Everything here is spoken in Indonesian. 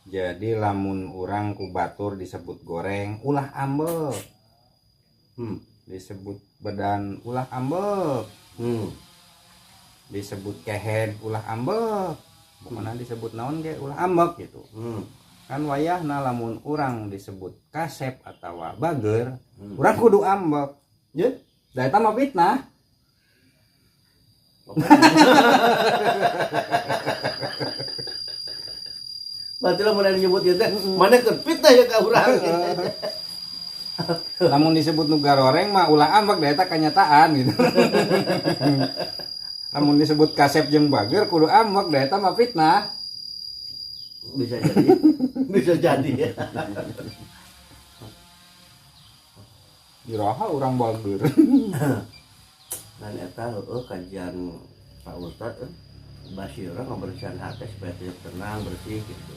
Jadi lamun orang ku batur disebut goreng ulah ambek. Disebut badan ulah ambek. Disebut kehen ulah ambek. Pokoknya disebut naon ge ulah ambek gitu. Kan wayahna lamun orang disebut kasep atau bager, orang kudu ambek. Ya, Da eta mah fitnah. berarti lah mana nyebut ya teh, mana keur fitnah ya ka urang. Lamun disebut nu garoreng mah ulah ambek da eta kenyataan gitu. Lamun disebut kasep jeung bager kudu ambek da eta mah fitnah. Bisa jadi. Bisa jadi ya. Iraha urang bager. Dan eta kajian Pak Ustad Basyira membersihkan hati supaya tenang bersih gitu.